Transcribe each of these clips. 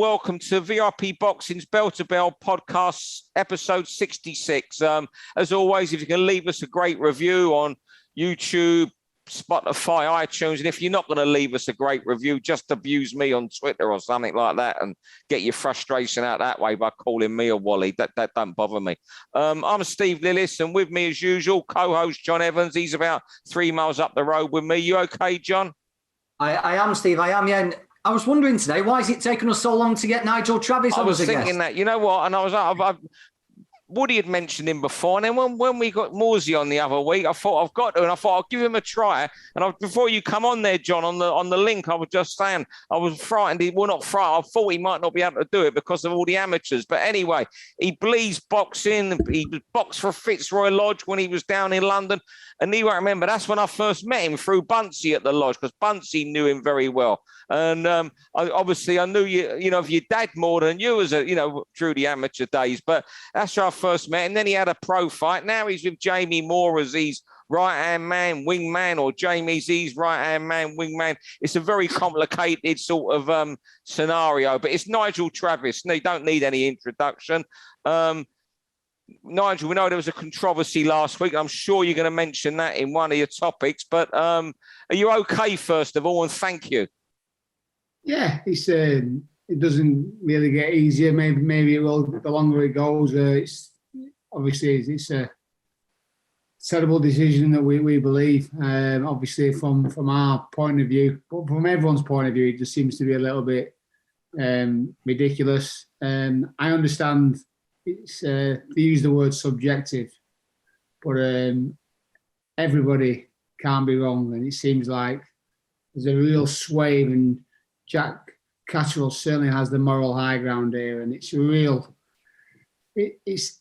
welcome to VIP Boxing's Bell to Bell podcast, episode 66. As always, if you can leave us a great review on YouTube, Spotify, iTunes, and if you're not going to leave us a great review, just abuse me on Twitter or something like that and get your frustration out that way by calling me a Wally. That don't bother me. I'm Steve Lillis, and with me as usual, co-host John Evans. He's about 3 miles up the road with me. You okay, John? I am, Steve. I am, yeah. And I was wondering today, why is it taking us so long to get Nigel Travis? I was thinking that, you know what? And I was Woody had mentioned him before, and then when we got Morsey on the other week, I thought I've got to, and I thought I'll give him a try. And before you come on there, John, on the link, I was just saying I was frightened. Well, not frightened. I thought he might not be able to do it because of all the amateurs. But anyway, he bleeds boxing. He boxed for Fitzroy Lodge when he was down in London, and he won't remember. That's when I first met him through Buncey at the lodge, because Buncey knew him very well. And I knew you of your dad more than you as through the amateur days. But that's how I first met. And then he had a pro fight. Now he's with Jamie Moore as his right-hand man, wingman, or Jamie's his right-hand man, wingman. It's a very complicated sort of scenario. But it's Nigel Travis. No, you don't need any introduction. Nigel, we know there was a controversy last week. I'm sure you're going to mention that in one of your topics. But are you okay, first of all? And thank you. Yeah, it doesn't really get easier. Maybe it will the longer it goes. It's a terrible decision that we believe. Obviously, from our point of view, but from everyone's point of view, it just seems to be a little bit ridiculous. I understand it's they use the word subjective, but everybody can't be wrong, and it seems like there's a real sway, and Jack Catterall certainly has the moral high ground here, and it's real. It's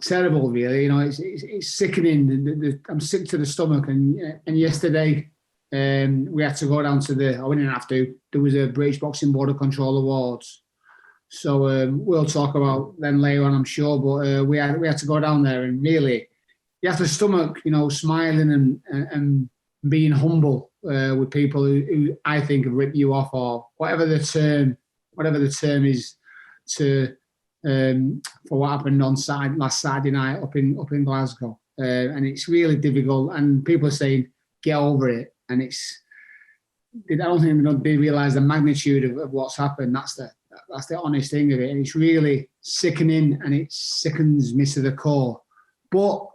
terrible, really. It's sickening. I'm sick to the stomach. And yesterday, we had to go down to we didn't have to. There was a British Boxing Board of Control Awards, so we'll talk about them later on, I'm sure. But we had to go down there, and really, you have to stomach, smiling and being humble with people who I think have ripped you off, or whatever the term is for what happened on last Saturday night up in Glasgow, and it's really difficult. And people are saying get over it, and I don't think they realise the magnitude of what's happened. That's the honest thing of it, and it's really sickening, and it sickens me to the core. But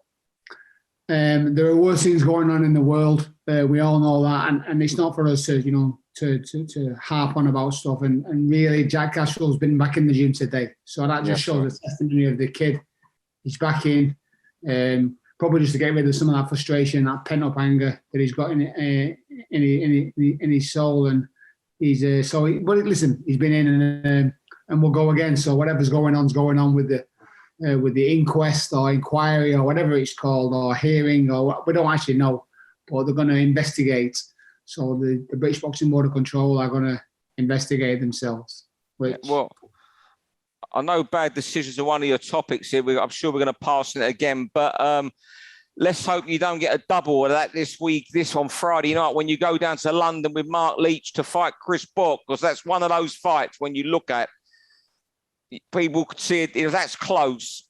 there are worse things going on in the world. We all know that, and it's not for us to harp on about stuff. And really, Jack Catterall's been back in the gym today, so that just shows the testimony of the kid. He's back in, probably just to get rid of some of that frustration, that pent-up anger that he's got in his soul. And he's listen, he's been in, and we'll go again. So whatever's going on with the inquest or inquiry or whatever it's called, or hearing, or we don't actually know, but they're going to investigate. So the British Boxing Board of Control are going to investigate themselves. Well, I know bad decisions are one of your topics here. I'm sure we're going to pass it again, but let's hope you don't get a double of that this week, this on Friday night, when you go down to London with Marc Leach to fight Chris Bourke, because that's one of those fights when you look at, people could see it, if that's close.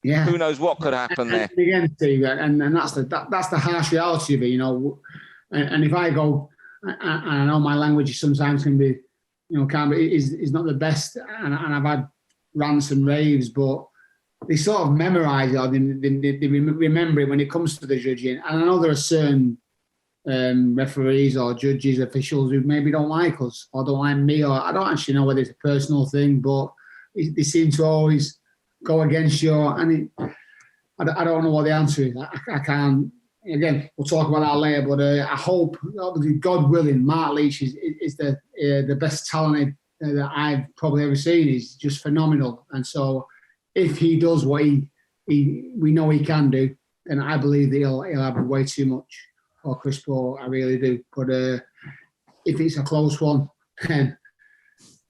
Yeah, who knows what could happen there? Again, Steve, and that's the harsh reality of it, And if I go, and I know my language sometimes can be, is not the best, and I've had rants and raves, but they sort of memorise it, or they remember it when it comes to the judging. And I know there are certain referees or judges, officials who maybe don't like us or don't like me, or I don't actually know whether it's a personal thing, but they seem to always go against you. And I don't know what the answer is. I can't. Again, we'll talk about that later, but I hope, God willing, Marc Leach is the best talented that I've probably ever seen. He's just phenomenal. And so if he does what we know he can do, then I believe that he'll have way too much for Chris Bourke. I really do. But if it's a close one, then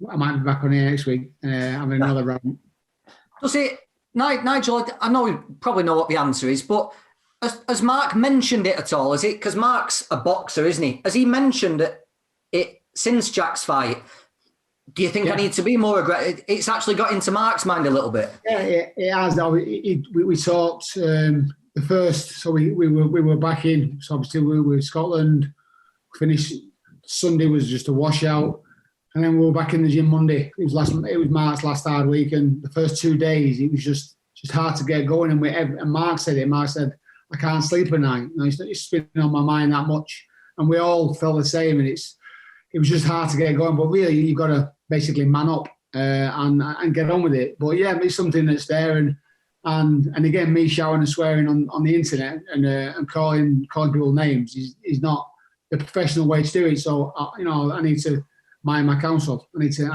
I might be back on here next week having another round. Does it, Nigel, I know you probably know what the answer is, but has Marc mentioned it at all? Is it because Marc's a boxer, isn't he? Has he mentioned it since Jack's fight? Do you think I need to be more aggressive? It's actually got into Marc's mind a little bit. Yeah, it has. We talked the first, so we were back in. So obviously we were in Scotland. Finished Sunday was just a washout, and then we were back in the gym Monday. It was Marc's last hard week, and the first 2 days it was just hard to get going. And Marc said it. Marc said, "I can't sleep at night. It's not just spinning on my mind that much." And we all felt the same. And it was just hard to get going. But really, you've got to basically man up and get on with it. But yeah, it's something that's there. And again, me shouting and swearing on the internet and calling people names is not the professional way to do it. So I need to mind my counsel. I need to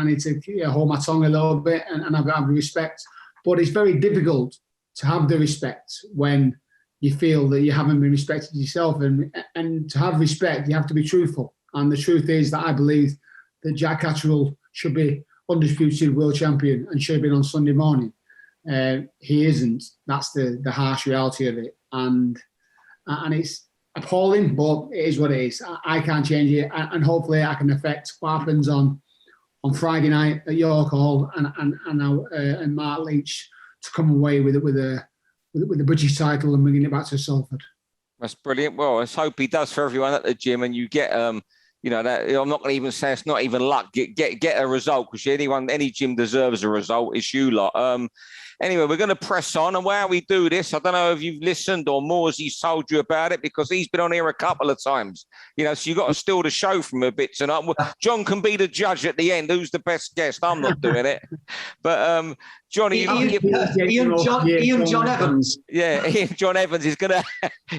hold my tongue a little bit and have respect. But it's very difficult to have the respect when you feel that you haven't been respected yourself. And to have respect, you have to be truthful. And the truth is that I believe that Jack Catterall should be undisputed world champion and should have been on Sunday morning. He isn't. That's the harsh reality of it. And it's appalling, but it is what it is. I can't change it. And hopefully I can affect what happens on Friday night at York Hall and Marc Leach to come away with the British title and bringing it back to Salford. That's brilliant. Well, let's hope he does for everyone at the gym, and you get that I'm not going to even say it's not even luck. Get a result, because any gym deserves a result. It's you lot. Anyway, we're going to press on, and how we do this, I don't know if you've listened or Morsey's told you about it, because he's been on here a couple of times. So you've got to steal the show from a bit tonight. John can be the judge at the end. Who's the best guest? I'm not doing it, but Johnny, Ian John Evans. Yeah, Ian John Evans is going to.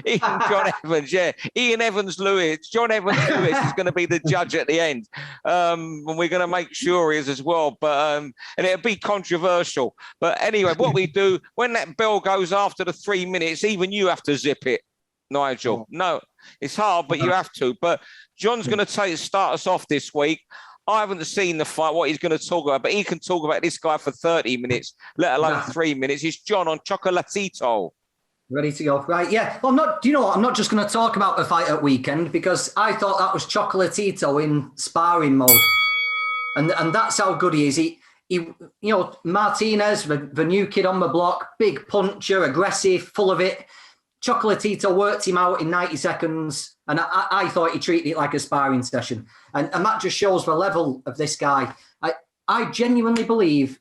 Ian John Evans, yeah. Ian Evans Lewis. John Evans Lewis is going to be the judge at the end. And we're going to make sure he is as well. But and it'll be controversial. But anyway, what we do, when that bell goes after the 3 minutes, even you have to zip it, Nigel. No, it's hard, but you have to. But John's going to start us off this week. I haven't seen the fight, what he's going to talk about, but he can talk about this guy for 30 minutes, let alone 3 minutes. It's John on Chocolatito. Ready to go. Right, yeah. Well, I'm not just going to talk about the fight at weekend, because I thought that was Chocolatito in sparring mode. And that's how good he is. He Martinez, the new kid on the block, big puncher, aggressive, full of it. Chocolatito worked him out in 90 seconds, and I thought he treated it like a sparring session. And that just shows the level of this guy. I genuinely believe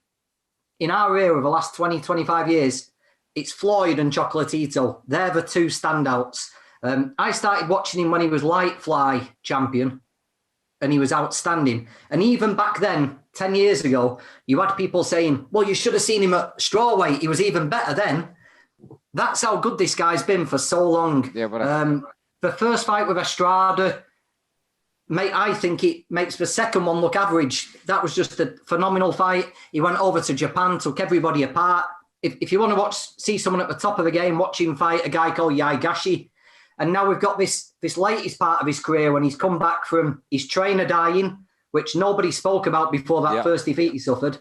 in our era of the last 20, 25 years, it's Floyd and Chocolatito. They're the two standouts. I started watching him when he was light fly champion, and he was outstanding. And even back then, 10 years ago, you had people saying, well, you should have seen him at strawweight. He was even better then. That's how good this guy's been for so long. Yeah, the first fight with Estrada, mate, I think it makes the second one look average. That was just a phenomenal fight. He went over to Japan, took everybody apart. If you want to see someone at the top of the game, watch him fight a guy called Yaigashi. And now we've got this latest part of his career when he's come back from his trainer dying, which nobody spoke about before that first defeat he suffered.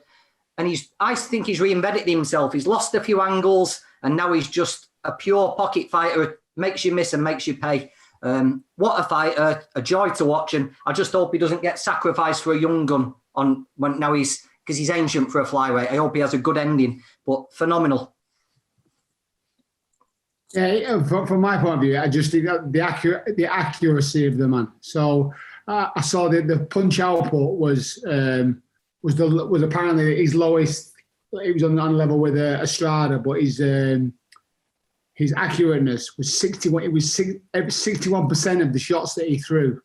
And I think he's reinvented himself. He's lost a few angles, and now he's just a pure pocket fighter. Makes you miss and makes you pay. What a fighter, a joy to watch. And I just hope he doesn't get sacrificed for a young gun because he's ancient for a flyweight. I hope he has a good ending, but phenomenal. Yeah, from my point of view, I just think that the accuracy of the man. So I saw that the punch output was apparently his lowest. He was on level with Estrada, but his accurateness was 61. It was 61% of the shots that he threw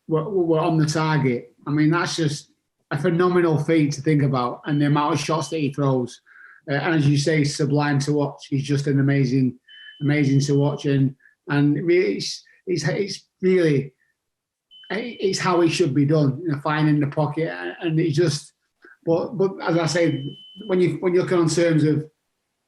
were on the target. I mean, that's just a phenomenal feat to think about, and the amount of shots that he throws. And as you say, sublime to watch. He's just an amazing to watch, and really, it's how he should be done. Fine in the pocket, and it's just. But as I say, when you look on terms of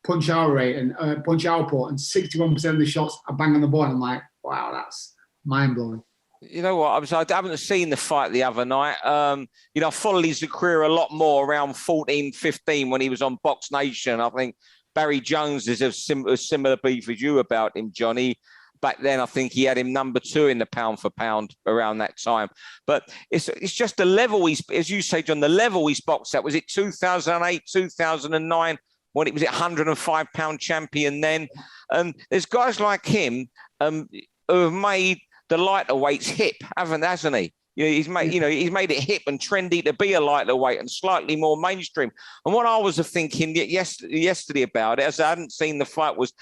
punch out rate and punch output, and 61% of the shots are bang on the board, I'm like, wow, that's mind blowing. You know what? I haven't seen the fight the other night. I followed his career a lot more around 14, 15 when he was on Box Nation. I think Barry Jones is a similar beef as you about him, Johnny. back then, I think he had him number 2 in the pound for pound around that time. But it's just the level he's, as you say, John, the level he's boxed at. Was it 2008, 2009, when it was 105 pound champion then? And there's guys like him who have made the lighter weights hip, hasn't he? He's made it hip and trendy to be a lighter weight and slightly more mainstream. And what I was thinking yesterday about it, as I hadn't seen the fight, was,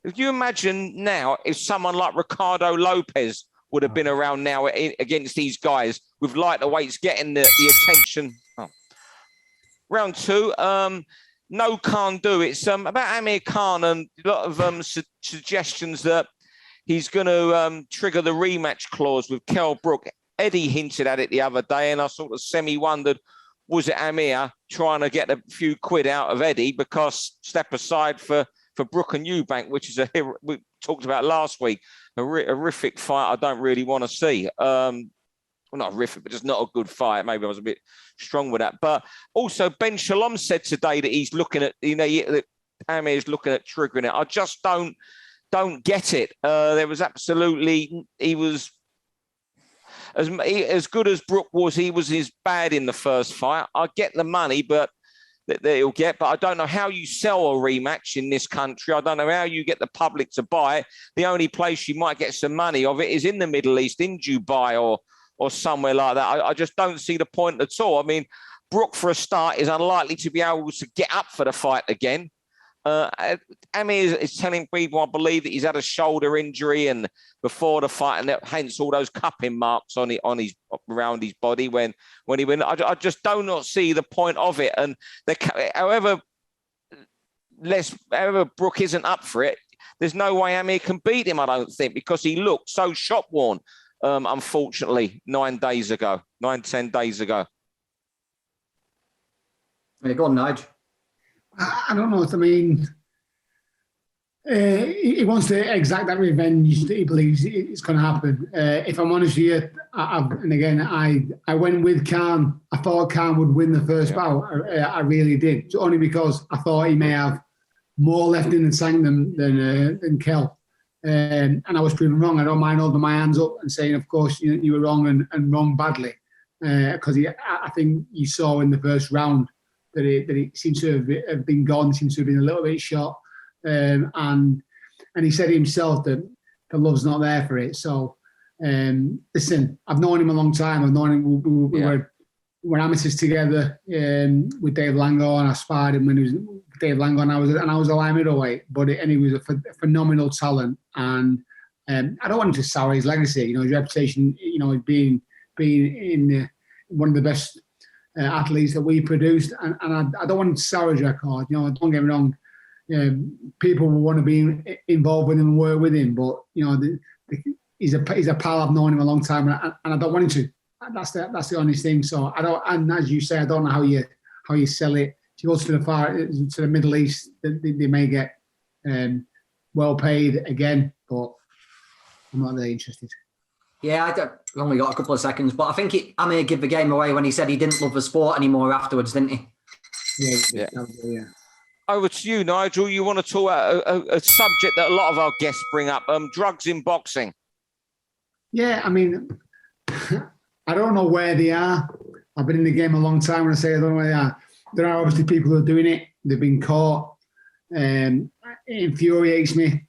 if you imagine now if someone like Ricardo Lopez would have been around now against these guys with lighter weights getting the attention. Oh. Round 2, no can't do. It's about Amir Khan and a lot of suggestions that he's going to trigger the rematch clause with Kell Brook. Eddie hinted at it the other day, and I sort of semi-wondered, was it Amir trying to get a few quid out of Eddie? Because step aside for Brook and Eubank, which is we talked about last week, a horrific fight I don't really want to see. Well, not horrific, but just not a good fight. Maybe I was a bit strong with that. But also, Ben Shalom said today that he's looking at, that Amir's looking at triggering it. I just don't get it. There was absolutely, he was... As good as Brook was, he was as bad in the first fight. I get the money, but that he'll get. But I don't know how you sell a rematch in this country. I don't know how you get the public to buy it. The only place you might get some money of it is in the Middle East, in Dubai or somewhere like that. I just don't see the point at all. I mean, Brook, for a start, is unlikely to be able to get up for the fight again. Amir is telling people, I believe, that he's had a shoulder injury and before the fight, and hence all those cupping marks on his around his body when he went. I just do not see the point of it. And however Brook isn't up for it, there's no way Amir can beat him, I don't think, because he looked so shot worn. Unfortunately, 10 days ago. Yeah, go on, Nigel. I don't know. I mean, he wants to exact that revenge that he believes it's going to happen. If I'm honest with you, I went with Khan. I thought Khan would win the first bout. I really did, only because I thought he may have more left in the tank than Kell. And I was proven wrong. I don't mind holding my hands up and saying, of course, you were wrong and wrong badly, because I think you saw in the first round that it seems to have been gone, seems to have been a little bit shot. And he said himself that the love's not there for it. So, listen, I've known him a long time. I've known him, we're amateurs together with Dave Lango, and I sparred him when he was Dave Lango, and I was a light middleweight. He was a phenomenal talent. And I don't want him to sour his legacy, his reputation, being in one of the best athletes that we produced, and I don't want to sour his record. Don't get me wrong. People will want to be involved with him and work with him, but he's a pal. I've known him a long time, and I don't want him to. That's the honest thing. So I don't. And as you say, I don't know how you sell it. If you go to the Middle East, they may get well paid again, but I'm not really interested. Yeah, I've only got a couple of seconds, but I think Amir gave the game away when he said he didn't love the sport anymore afterwards, didn't he? Yeah. Over to you, Nigel. You want to talk about a subject that a lot of our guests bring up, drugs in boxing. Yeah, I mean, I don't know where they are. I've been in the game a long time. When I say I don't know where they are, there are obviously people who are doing it. They've been caught. It infuriates me.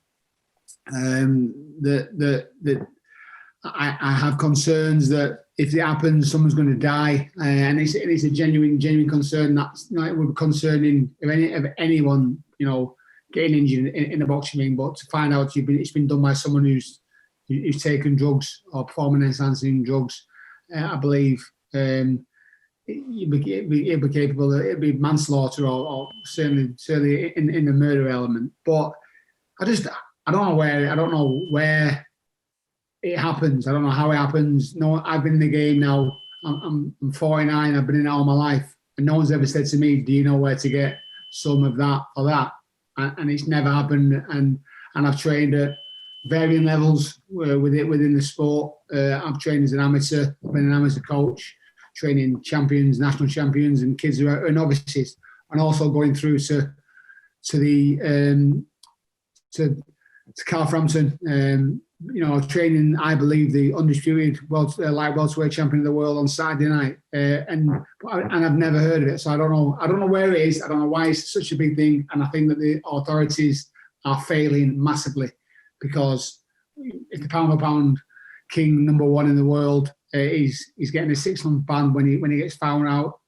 I have concerns that if it happens, someone's going to die, and it's a genuine concern. That's not concerning of anyone, getting injured in the boxing ring. But to find out it's been done by someone who's taken drugs or performance-enhancing drugs, I believe it'd be capable. It'd be manslaughter or certainly in the murder element. But I don't know where it happens. I don't know how it happens. No, I've been in the game now. I'm 49. I've been in it all my life, and no one's ever said to me, "Do you know where to get some of that or that?" And it's never happened. And I've trained at varying levels within the sport. I've trained as an amateur. I've been an amateur coach, training champions, national champions, and kids who are novices, and also going through to Carl Frampton. training, I believe, the undisputed light welterweight champion of the world on Saturday night, and I've never heard of it, so I don't know where it is. I don't know why it's such a big thing, and I think that the authorities are failing massively, because if the pound for pound king #1 in the world is getting a 6-month ban when he gets found out,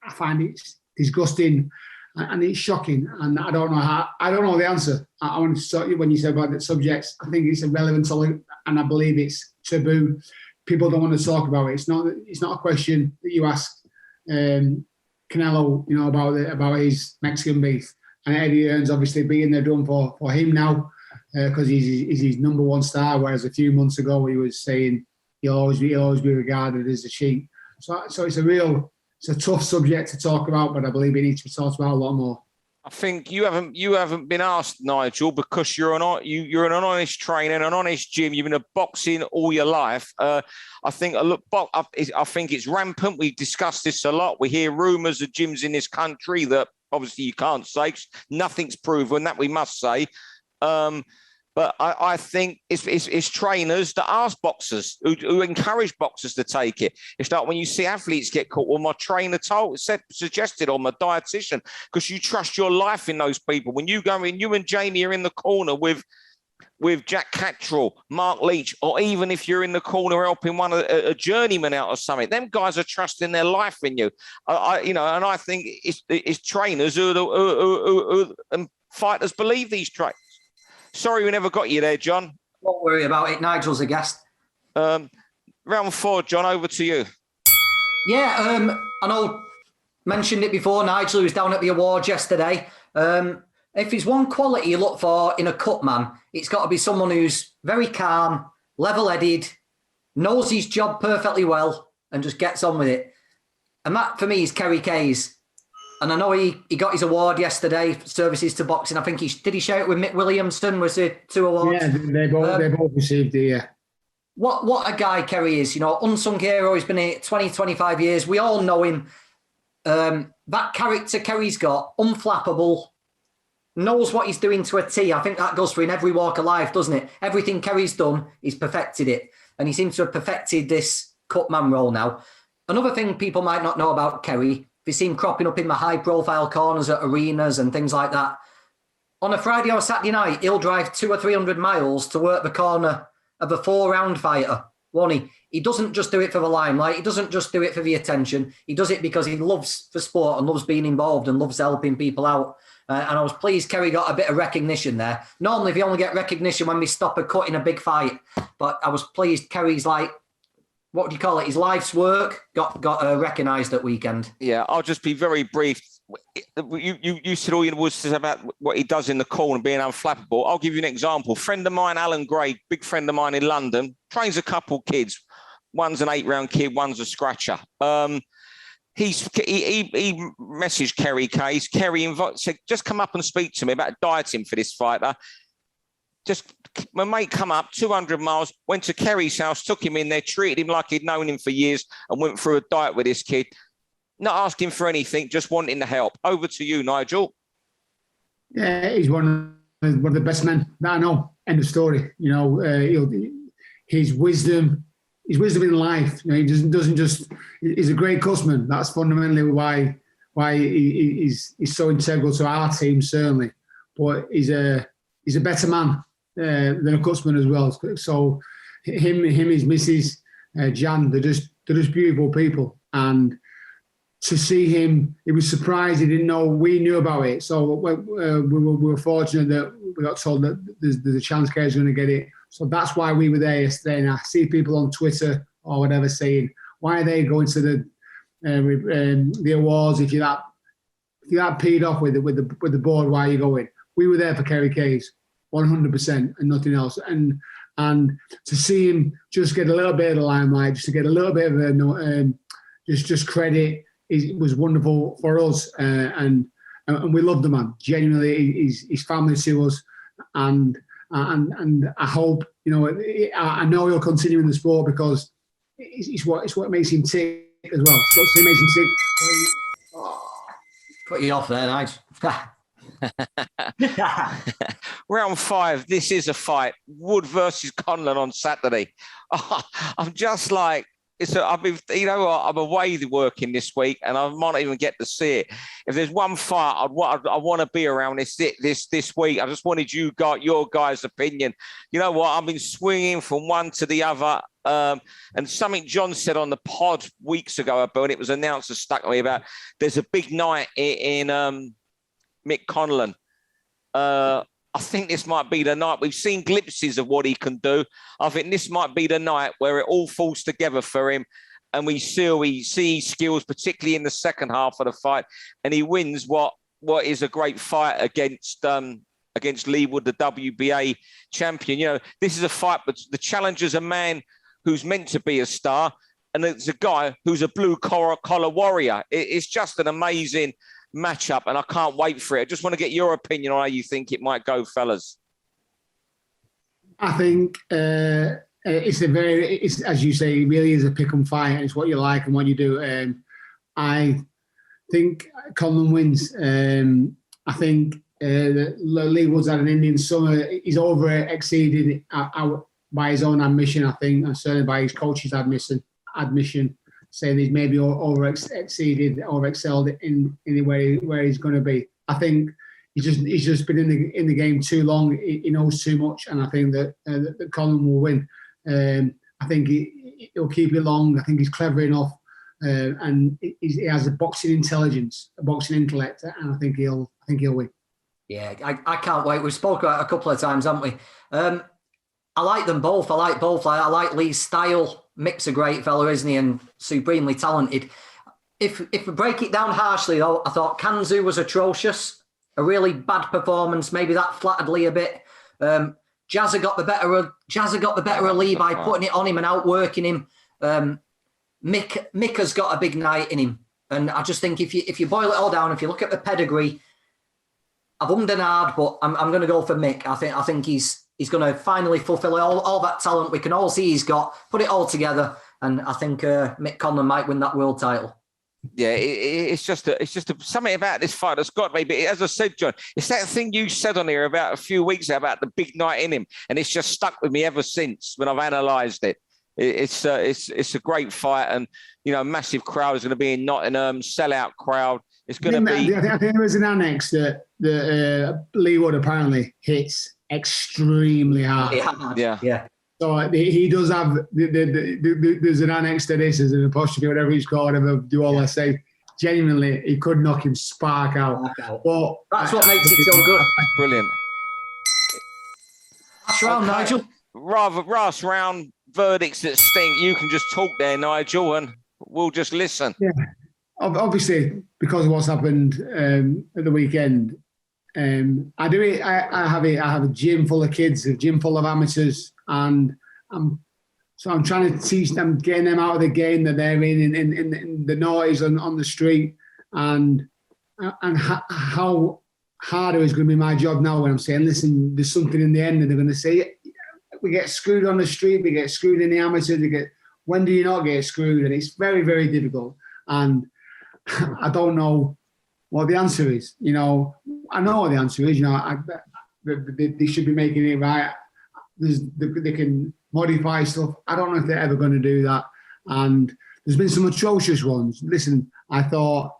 I find it's disgusting. And it's shocking, and I don't know the answer. I want to talk to you when you said about the subjects. I think it's irrelevant, and I believe it's taboo. People don't want to talk about it. It's not a question that you ask Canelo, about his Mexican beef. And Eddie Hearn's obviously being there done for him now, because he's his #1 star. Whereas a few months ago he was saying he'll always be regarded as a cheat. So it's a tough subject to talk about, but I believe it needs to be talked about a lot more. I think you haven't been asked, Nigel, because you're an honest trainer, an honest gym. You've been a boxing all your life. I think it's rampant. We discussed this a lot. We hear rumours of gyms in this country that obviously you can't say. Nothing's proven, that we must say. But I think it's trainers that ask boxers, who encourage boxers to take it. It's like when you see athletes get caught, well, my trainer suggested, or my dietitian, because you trust your life in those people. When you go in, you and Jamie are in the corner with Jack Catterall, Marc Leach, or even if you're in the corner helping a journeyman out or something, them guys are trusting their life in you. And I think it's trainers and fighters believe these trainers. Sorry we never got you there, John. Don't worry about it. Nigel's a guest. Round 4, John, over to you. Yeah, I know, mentioned it before, Nigel was down at the awards yesterday. If there's one quality you look for in a cut man, it's got to be someone who's very calm, level-headed, knows his job perfectly well, and just gets on with it. And that, for me, is Kerry Case. And I know he got his award yesterday for services to boxing. I think did he share it with Mick Williamson? Was it 2 awards? Yeah, they both received it, yeah. What a guy Kerry is. Unsung hero. He's been here 20, 25 years. We all know him. That character Kerry's got, unflappable, knows what he's doing to a T. I think that goes for in every walk of life, doesn't it? Everything Kerry's done, he's perfected it. And he seems to have perfected this cut man role now. Another thing people might not know about Kerry, if you see him cropping up in the high-profile corners at arenas and things like that, on a Friday or Saturday night, he'll drive 200 or 300 miles to work the corner of a 4-round fighter, won't he? He doesn't just do it for the limelight. He doesn't just do it for the attention. He does it because he loves the sport and loves being involved and loves helping people out. And I was pleased Kerry got a bit of recognition there. Normally, they only get recognition when they stop a cut in a big fight. But I was pleased Kerry's what do you call it? His life's work got recognised at weekend. Yeah, I'll just be very brief. You said all you would say about what he does in the corner, being unflappable. I'll give you an example. Friend of mine, Alan Gray, big friend of mine in London, trains a couple kids. One's an 8-round kid, one's a scratcher. He messaged Kerry Case. Kerry said, just come up and speak to me about dieting for this fighter. Just my mate come up 200 miles, went to Kerry's house, took him in there, treated him like he'd known him for years, and went through a diet with this kid. Not asking for anything, just wanting to help. Over to you, Nigel. Yeah, he's one of the best men that I know. End of story. His wisdom in life. He doesn't just. He's a great customer. That's fundamentally why he's so integral to our team, certainly. But he's a better man than a cutsman as well. So his missus, Jan, they're just beautiful people. And to see him, he was surprised he didn't know we knew about it. So we were fortunate that we got told that there's a chance Kerry's going to get it. So that's why we were there yesterday. And I see people on Twitter or whatever saying, why are they going to the awards if you're that peed off with the board? Why are you going? We were there for Kerry Case, 100% and nothing else. And to see him just get a little bit of the limelight, just to get a little bit of just credit, it was wonderful for us. And we love the man. Genuinely, he's family to us. And I hope, I know he'll continue in the sport because it's what makes him tick as well. It's what makes him tick. Put you off there, Nigel. Round 5. This is a fight. Wood versus Conlan on Saturday. Oh, I'm just like, I've been, you know what? I'm away working this week, and I might not even get to see it. If there's one fight I want to be around this week, I just wanted your guys' opinion. You know what? I've been swinging from one to the other. And something John said on the pod weeks ago, when it was announced, and stuck with me about there's a big night in Mick Conlan. I think this might be the night. We've seen glimpses of what he can do. I think this might be the night where it all falls together for him, and we see skills, particularly in the second half of the fight, and he wins what is a great fight against Leigh Wood, the WBA champion. You know, this is a fight, but the challenger's a man who's meant to be a star, and it's a guy who's a blue collar warrior. It's just an amazing matchup, and I can't wait for it. I just want to get your opinion on how you think it might go, fellas. I think it's as you say, it really is a pick and fight, and it's what you like and what you do. I think Conlan wins. I think Leigh Wood's had an Indian summer. He's over exceeded by his own admission, I think, and certainly by his coach's admission, saying he's maybe over-excelled in where he's going to be. I think he's just been in the game too long. He knows too much, and I think that Conlan will win. I think he'll keep it long. I think he's clever enough, and he has a boxing intelligence, a boxing intellect, and I think he'll win. Yeah, I can't wait. We've spoken about it a couple of times, haven't we? I like them both. I like both. I like Leigh's style. Mick's a great fella, isn't he? And supremely talented. If we break it down harshly, though, I thought Kanzu was atrocious. A really bad performance. Maybe that flattered Leigh a bit. Jazza got the better of Leigh by putting it on him and outworking him. Mick has got a big night in him. And I just think if you boil it all down, if you look at the pedigree, I've ummed and hard, but I'm going to go for Mick. I think he's going to finally fulfill all that talent we can all see he's got, put it all together, and I think Mick Conlan might win that world title. Yeah, it's just something about this fight that's got me. But as I said, John, it's that thing you said on here about a few weeks ago about the big night in him, and it's just stuck with me ever since when I've analysed it. It's a great fight, and massive crowd is going to be in Nottingham, sellout crowd. It's going to be. I think there was an annex that Leigh Wood apparently hits extremely hard. Yeah. So he does have there's an annex to this, as an apostrophe, whatever he's called, whatever do all I say. Genuinely, he could knock him spark out. But that's what makes it so good. Brilliant. Last round, Nigel. Last round, verdicts that stink. You can just talk there, Nigel, and we'll just listen. Yeah. Obviously, because of what's happened at the weekend, I have a gym full of kids, a gym full of amateurs, and I'm trying to teach them, getting them out of the game that they're in the noise on the street, and how harder is going to be my job now when I'm saying, listen, there's something in the end, and they're going to say, we get screwed on the street, we get screwed in the amateurs, when do you not get screwed? And it's very, very difficult, and I don't know what the answer is. I know what the answer is. They should be making it right. They can modify stuff. I don't know if they're ever going to do that. And there's been some atrocious ones. Listen, I thought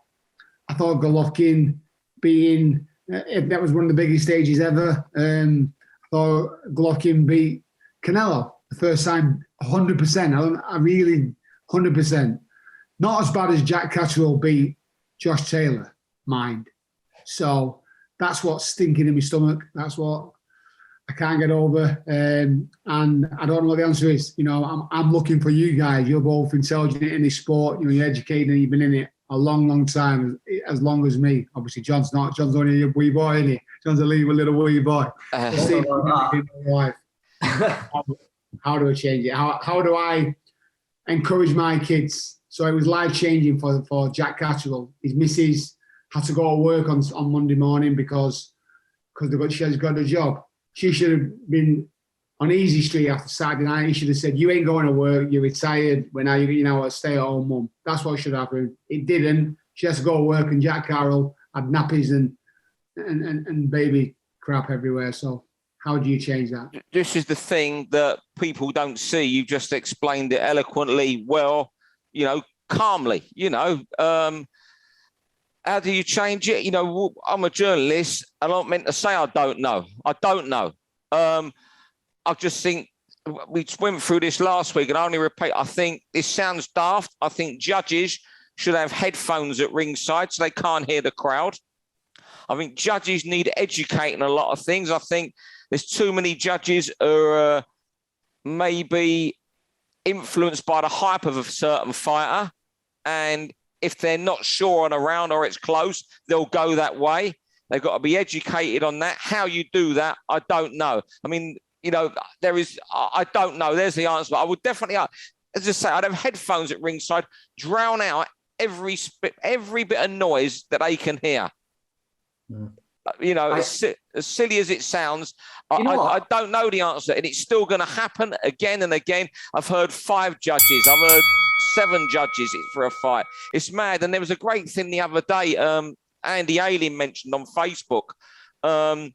Golovkin being that was one of the biggest stages ever. I thought Golovkin beat Connolly the first time 100%. I really 100%. Not as bad as Jack Catterall beat Josh Taylor, mind. So that's what's stinking in my stomach. That's what I can't get over. And I don't know what the answer is. I'm looking for you guys. You're both intelligent in this sport. You're educated and you've been in it a long, long time, as long as me. Obviously, John's not. John's only a wee boy, isn't he? John's a little wee boy. How do I change it? How do I encourage my kids? So it was life-changing for Jack Catterall. His missus had to go to work on Monday morning because she has got a job. She should have been on Easy Street after Saturday night. He should have said, you ain't going to work, you're retired, we're now a stay-at-home mum. That's what should happen. It didn't. She has to go to work, and Jack Catterall had nappies and and baby crap everywhere. So how do you change that? This is the thing that people don't see. You just explained it eloquently, well, calmly, how do you change it? I'm a journalist. I'm not meant to say I don't know. I don't know. I just think we went through this last week, and I only repeat, I think this sounds daft. I think judges should have headphones at ringside so they can't hear the crowd. I think judges need educating a lot of things. I think there's too many judges who are maybe influenced by the hype of a certain fighter, and if they're not sure on a round or it's close, they'll go that way. They've got to be educated on that. How you do that, I don't know. I mean, I don't know. There's the answer. But I would definitely, as I say, I'd have headphones at ringside, drown out every bit of noise that they can hear. As silly as it sounds, I don't know the answer, and it's still going to happen again and again. I've heard 5 judges. I've heard 7 judges for a fight. It's mad. And there was a great thing the other day. Andy Ayling mentioned on Facebook, and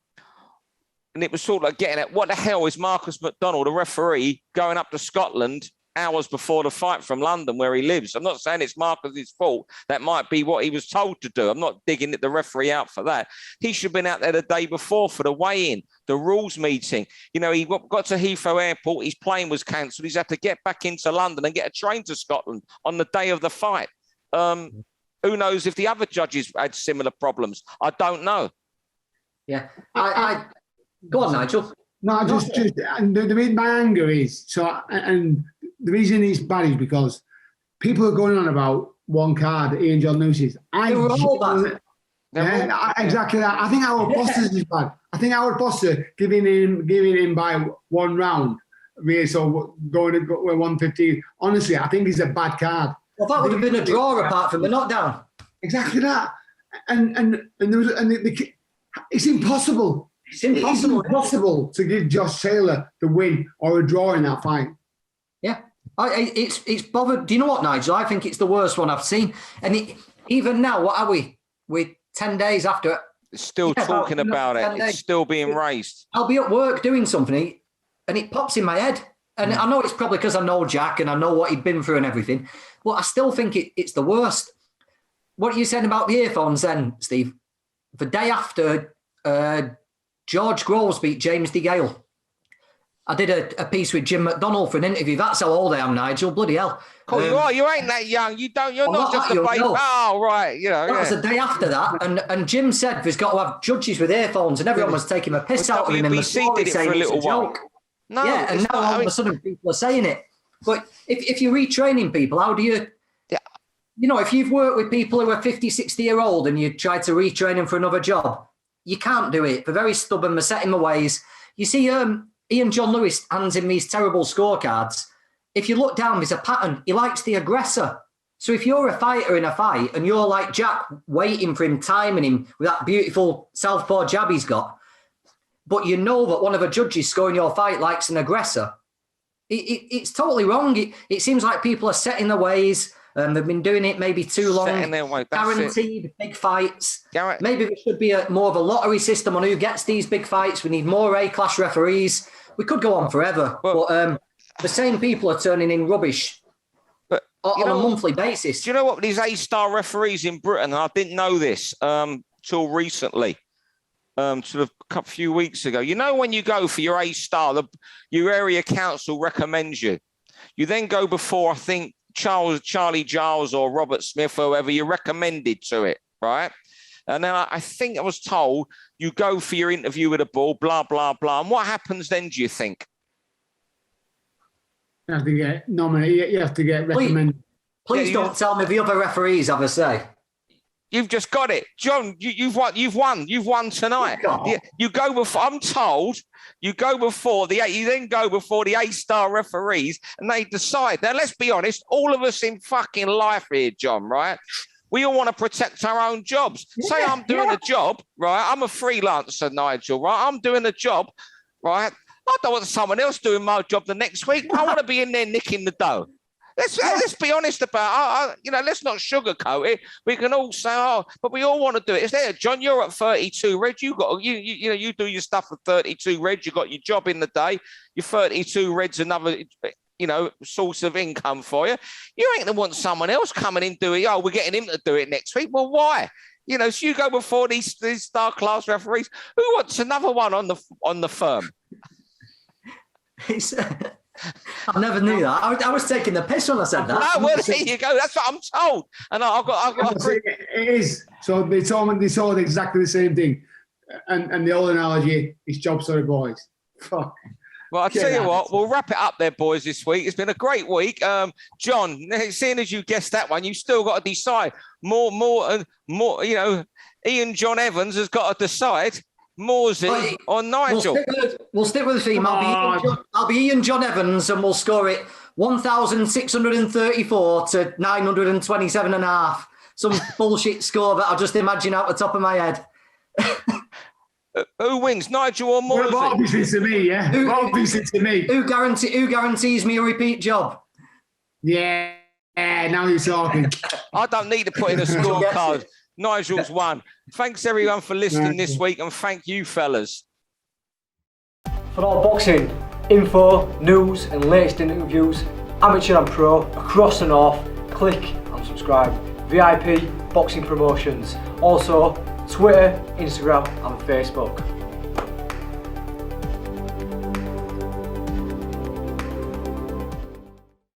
it was sort of like getting at what the hell is Marcus McDonald, a referee, going up to Scotland hours before the fight from London where he lives. I'm not saying it's Marcus's fault. That might be what he was told to do. I'm not digging the referee out for that. He should have been out there the day before for the weigh-in, the rules meeting. He got to Heathrow Airport. His plane was cancelled. He's had to get back into London and get a train to Scotland on the day of the fight. Who knows if the other judges had similar problems? I don't know. Yeah. I go on, Nigel. No, just and my anger is and the reason it's bad is because people are going on about one card, Ian John Lewis's. Exactly that. I think our bosses is bad. I think our bosses giving him by one round. Really, so going to 115. Honestly, I think it's a bad card. Well, that would have been a draw apart from the knockdown. Exactly that. And it's impossible. It's impossible to give Josh Taylor the win or a draw in that fight. Yeah, it's bothered. Do you know what, Nigel? I think it's the worst one I've seen. And even now, what are we? We're 10 days after. Still talking about it. It's still being raised. I'll be at work doing something, and it pops in my head. And I know it's probably because I know Jack and I know what he'd been through and everything. But I still think it's the worst. What are you saying about the earphones then, Steve? The day after George Groves beat James DeGale, I did a piece with Jim McDonald for an interview. That's how old I am, Nigel. Bloody hell. You ain't that young. You're not just a baby. No. Oh, right. That was the day after that. And Jim said there's got to have judges with earphones, and everyone was taking a piss out of him in the story, did it saying for a little it's a while. joke. No, yeah, and now all of a sudden people are saying it. But if you're retraining people, how do you... Yeah. If you've worked with people who are 50, 60-year-old and you try to retrain them for another job, you can't do it. They're very stubborn. They're set in their ways. You see, Ian John Lewis hands him these terrible scorecards. If you look down, there's a pattern. He likes the aggressor. So if you're a fighter in a fight and you're like Jack, waiting for him, timing him with that beautiful southpaw jab he's got, but you know that one of the judges scoring your fight likes an aggressor, it's totally wrong. It seems like people are set in their ways. They've been doing it maybe too long. Guaranteed big fights. Maybe there should be more of a lottery system on who gets these big fights. We need more A-class referees. We could go on forever. But the same people are turning in rubbish on a monthly basis. Do you know what? These A-star referees in Britain, I didn't know this till recently. Sort of a few weeks ago. When you go for your A-star, your area council recommends you. You then go before, I think, Charlie Giles or Robert Smith or whoever, you're recommended to it, right? And then I think I was told you go for your interview with a bull, blah, blah, blah. And what happens then, do you think? You have to get nominated. You have to get recommended. Please don't tell me the other referees have a say. You've just got it, John. You've won. You've won tonight. You go before. I'm told you go before the. You then go before the A-star referees, and they decide. Now, let's be honest. All of us in fucking life here, John. Right? We all want to protect our own jobs. Say I'm doing a job. Right? I'm a freelancer, Nigel. Right? I'm doing a job. Right? I don't want someone else doing my job the next week. I want to be in there nicking the dough. Let's be honest about it. Let's not sugarcoat it. We can all say, but we all want to do it. Is there, John? You're at 32 Reg. You do your stuff at 32 Reg. You got your job in the day. Your 32 Red's another source of income for you. You ain't gonna want someone else coming in doing. Oh, we're getting him to do it next week. Well, why? So you go before these star class referees. Who wants another one on the firm? I never knew that. I was taking the piss when I said that. Oh, well, there you go. That's what I'm told. And I've got. It is. So they told exactly the same thing. And the old analogy is job story boys. Fuck. Well, I'll tell you what, we'll wrap it up there, boys, this week. It's been a great week. John, seeing as you guessed that one, you still got to decide. More, Ian John Evans has got to decide, Morsey or Nigel. We'll stick with the theme. I'll be Ian John Evans, and we'll score it 1,634 to 927.5. Some bullshit score that I'll just imagine out the top of my head. Who wins, Nigel or Morsey? Well, obviously to me, yeah. Obviously to me. Who guarantees me a repeat job? Yeah, now you're talking. I don't need to put in a scorecard. Nigel's won. Thanks everyone for listening this week, and thank you, fellas. For all boxing info, news, and latest interviews, amateur and pro across the north, click and subscribe. VIP Boxing Promotions. Also, Twitter, Instagram, and Facebook.